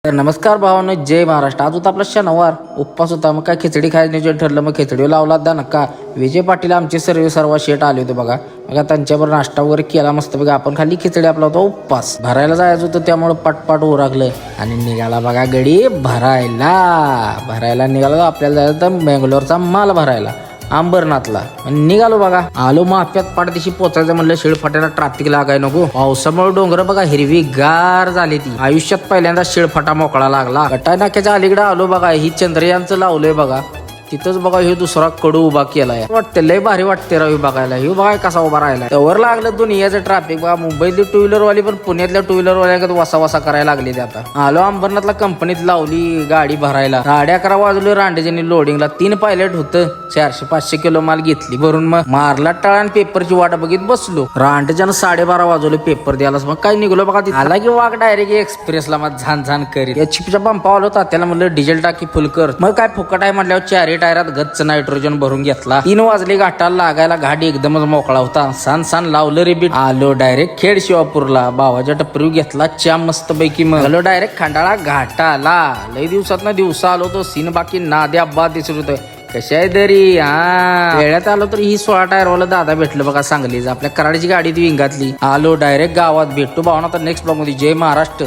तर नमस्कार भावांनो, जय महाराष्ट्र. आज होता आपला शनिवार, उपवास होता. मग काय खिचडी खायचं नियोजन ठरलं. मग खिचडी लावला नका. विजय पाटील आमचे सर्व शेट आले होते बघा. बघा त्यांच्यावर नाश्ता वगैरे केला मस्त. बघा आपण खाली खिचडी, आपला होता उपवास. भरायला जायचं होतं त्यामुळे पटपट उरकलं आणि निघाला बघा गडी भरायला निघाला. आपल्याला जायचं तर बेंगलोरचा माल भरायला अंबरनाथला. निघालो बघा. आलो माफ्यात पाडदेशी पोचायचं म्हणलं. शेळफाट्याला ट्रॅफिक लागाय नको. पावसामुळे डोंगर बघा हिरवी गार झाली ती. आयुष्यात पहिल्यांदा शेळफाटा मोकळा लागला. गटाय नाक्याच्या अलीकडे आलो बघा. ही चंद्रयानचं लावलंय बघा. तिथंच बघा हे दुसरा कडू उभा केलाय. वाटते लय भारी वाटते राव बघायला. हे बघा कसा उभा राहिला. त्यावर लागलं दुनियाचं ट्रॅफिक बघा. मुंबईतली टू व्हीलर वाली पण पुण्यातल्या टू व्हीलर वाल्या वसा करायला लागली. आता आलो अंबरनाथला. कंपनीत लावली गाडी भरायला. 11:30 वाजले. रांडेजनी लोडिंगला 3 पायलट होतं. 400-500 किलो माल घेतली भरून. मग मारला टाळा आणि पेपरची वाट बघित बसलो. रांडेजन 12:30 वाजवले पेपर द्यायला. मग काय निघलो बघा. आला की वाघ डायरेक्ट एक्सप्रेसला मग झान करीत. या चिपच्या पंपा आलो. त्याला म्हणलं डिझेल टाकी फुल कर. मग काय फुकट आहे म्हटल्यावर 4 टायरात गच्च नायट्रोजन भरून घेतला. 3 वाजले घाटाला लागायला. घाट एकदमच मोकळा होता. सान लावलं रिबीट. आलो डायरेक्ट खेड शिवापूरला. भावाच्या टपरी घेतला च्या मस्त पैकी. मग आलो डायरेक्ट खंडाळा घाटाला. लई दिवसा आलो तो सीन बाकी नाद्या बाद दिसत होतं. कशा आहे तरी वेळात आलो तर ही 16 टायरवाला दादा भेटलं बघा सांगलीच. आपल्या कराडची गाडी ती विंगातली. आलो डायरेक्ट गावात. भेटतो भावना तर नेक्स्ट ब्लॉग मध्ये. जय महाराष्ट्र.